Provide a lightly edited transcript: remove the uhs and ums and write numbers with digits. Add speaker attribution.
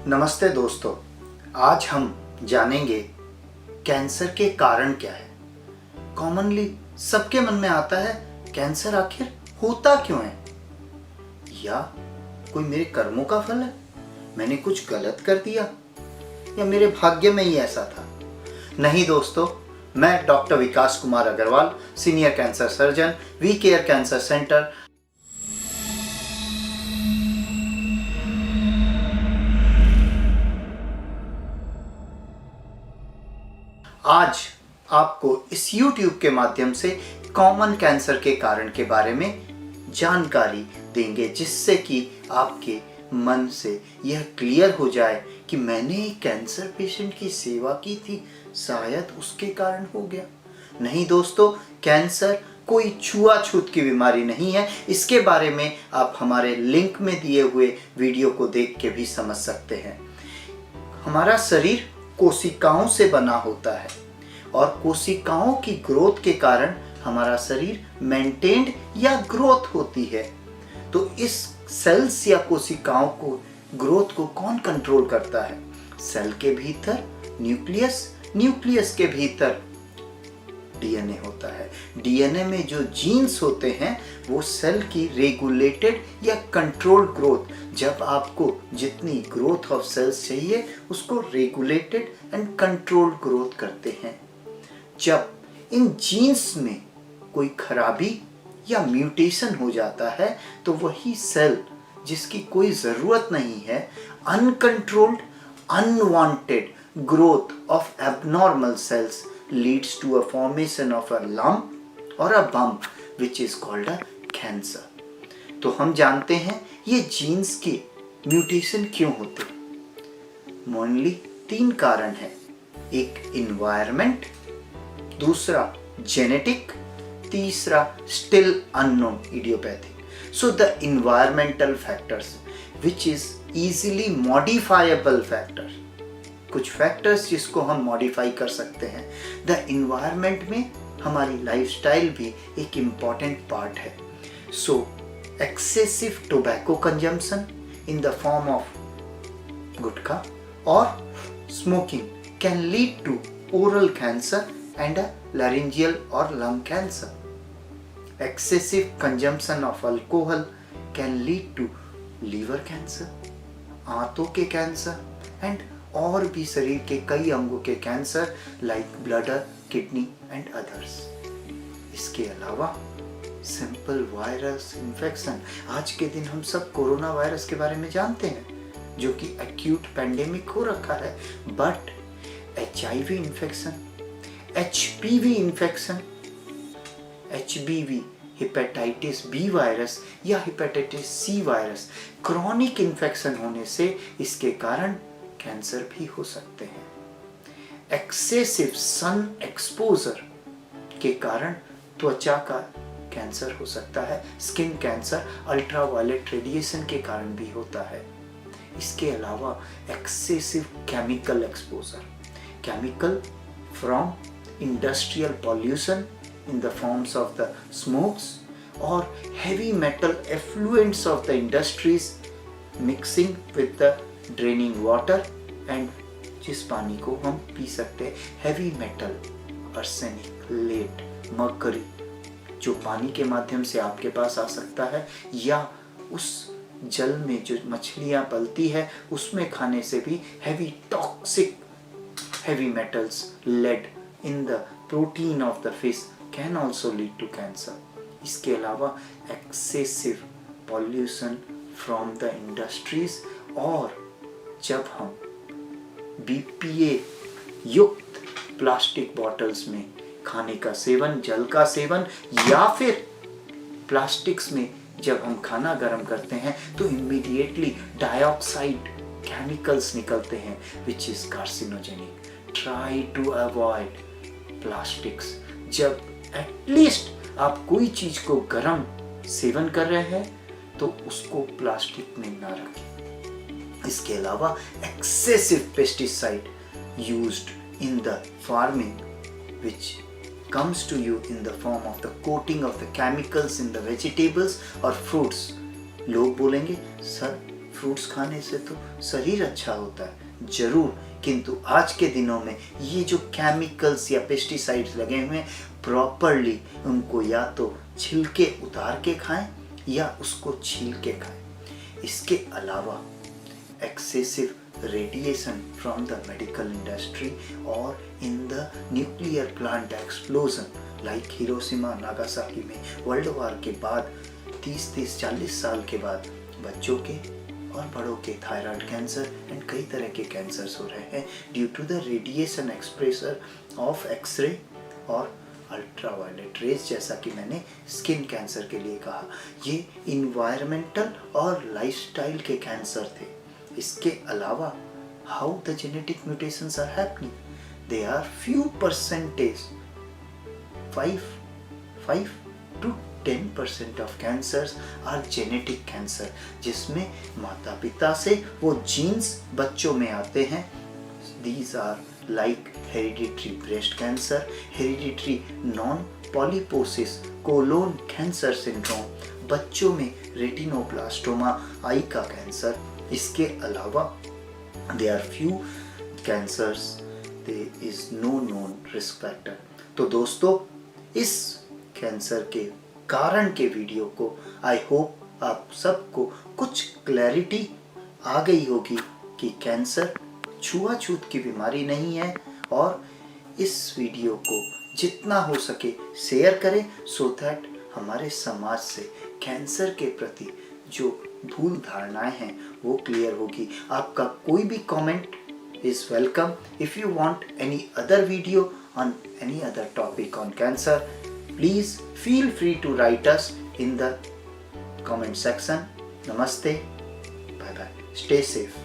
Speaker 1: नमस्ते दोस्तों, आज हम जानेंगे कैंसर के कारण क्या है। कॉमनली सबके मन में आता है कैंसर आखिर होता क्यों है, या कोई मेरे कर्मों का फल है, मैंने कुछ गलत कर दिया, या मेरे भाग्य में ही ऐसा था। नहीं दोस्तों, मैं doctor Vikas Kumar Agarwal, senior cancer surgeon, we care cancer centre, आज आपको इस YouTube के माध्यम से कॉमन कैंसर के कारण के बारे में जानकारी देंगे, जिससे कि आपके मन से यह क्लियर हो जाए कि मैंने एक कैंसर पेशेंट की सेवा की थी, शायद उसके कारण हो गया। नहीं दोस्तों, कैंसर कोई छुआछूत की बीमारी नहीं है। इसके बारे में आप हमारे लिंक में दिए हुए वीडियो को देख के भी समझ सकते हैं। हमारा शरीर कोशिकाओं से बना होता है और कोशिकाओं की ग्रोथ के कारण हमारा शरीर मेंटेन्ड या ग्रोथ होती है। तो इस सेल्स या कोशिकाओं को ग्रोथ को कौन कंट्रोल करता है? सेल के भीतर न्यूक्लियस, न्यूक्लियस के भीतर डीएनए होता है। डीएनए में जो जीन्स होते हैं वो सेल की रेगुलेटेड या कंट्रोल्ड ग्रोथ, जब आपको जितनी ग्रोथ ऑफ सेल्स चाहिए उसको रेगुलेटेड एंड कंट्रोल्ड ग्रोथ करते हैं। जब इन जीन्स में कोई खराबी या म्यूटेशन हो जाता है तो वही सेल जिसकी कोई ज़रूरत नहीं है, uncontrolled unwanted growth of abnormal cells leads to a formation of a lump or a bump which is called a cancer। तो हम जानते हैं ये जीन्स के म्यूटेशन क्यों होते हैं। मेनली 3 कारण है। एक इन्वायरमेंट, दूसरा जेनेटिक, तीसरा still unknown idiopathic. So the environmental factors which is easily modifiable factor, कुछ फैक्टर्स जिसको हम मॉडिफाई कर सकते हैं। द इन्वायरमेंट में हमारी लाइफस्टाइल भी एक इम्पॉर्टेंट पार्ट है। So excessive tobacco consumption in the form of gutkha और smoking can lead to oral cancer and a laryngeal or lung cancer. Excessive consumption of alcohol can lead to liver cancer, आंतों के cancer and और भी शरीर के कई अंगों के cancer like bladder, kidney and others. इसके अलावा सिंपल वायरस इन्फेक्शन, आज के दिन हम सब कोरोना वायरस के बारे में जानते हैं जो कि एक्यूट पेंडेमिक हो रखा है, but HIV infection, HPV infection, HBV hepatitis B virus या hepatitis C virus, chronic infection होने से इसके कारण कैंसर भी हो सकते हैं। एक्सेसिव सन एक्सपोजर के कारण त्वचा का कैंसर हो सकता है। स्किन कैंसर अल्ट्रावायलेट रेडिएशन के कारण भी होता है। इसके अलावा excessive chemical exposure, chemical from industrial pollution in the forms of the smokes or heavy metal effluents of the industries mixing with the draining water and जिस पानी को हम पी सकते हैं, heavy metal, arsenic, lead, mercury, जो पानी के माध्यम से आपके पास आ सकता है, या उस जल में जो मछलियाँ पलती है उसमें खाने से भी heavy toxic heavy metals, lead in the protein of the fish can also lead to cancer। इसके अलावा excessive pollution from the industries, और जब हम BPA युक्त प्लास्टिक बॉटल्स में खाने का सेवन, जल का सेवन, या फिर प्लास्टिक्स में जब हम खाना गर्म करते हैं तो इमीडिएटली डाइऑक्साइड केमिकल्स निकलते हैं which is carcinogenic। Try to avoid plastics। जब एटलीस्ट आप कोई चीज को गर्म सेवन कर रहे हैं तो उसको प्लास्टिक में ना रखें। इसके अलावा excessive pesticide used in the farming which comes to you in the form of the coating of the chemicals in the vegetables और fruits। लोग बोलेंगे सर फ्रूट्स खाने से तो शरीर अच्छा होता है जरूर, किंतु आज के दिनों में ये जो केमिकल्स या पेस्टिसाइड्स लगे हुए हैं, प्रॉपरली उनको या तो छिलके उतार के खाएं या उसको छील के खाएं। इसके अलावा excessive radiation from the medical industry और in the nuclear plant explosion like Hiroshima Nagasaki में वर्ल्ड वॉर के बाद 30-40 साल के बाद बच्चों के और बड़ों के थायराइड कैंसर एंड कई तरह के कैंसर्स हो रहे हैं due to the radiation exposure of xray और अल्ट्रावायलेट रेज, जैसा कि मैंने स्किन कैंसर के लिए कहा। ये इन्वायरमेंटल और लाइफस्टाइल के कैंसर थे। इसके अलावा how the genetic mutations are happening, they are few percentage 5 to 10% of cancers are genetic cancer, जिसमें माता पिता से वो जीन्स बच्चों में आते हैं। These are like hereditary breast cancer, hereditary non polyposis colon cancer syndrome, बच्चों में रेटिनोब्लास्टोमा आई का कैंसर। इसके अलावा they are few cancers, they is no known risk factor. तो दोस्तों, इस कैंसर के कारण के वीडियो को आई होप आप सबको कुछ क्लैरिटी आ गई होगी कि कैंसर छुआछूत की बीमारी नहीं है, और इस वीडियो को जितना हो सके शेयर करें सो दैट हमारे समाज से कैंसर के प्रति जो भूल धारणाएं हैं वो क्लियर होगी। आपका कोई भी comment is welcome. If you want any other video on any other topic on cancer, please feel free to write us in the comment section. Namaste. Bye bye. Stay safe.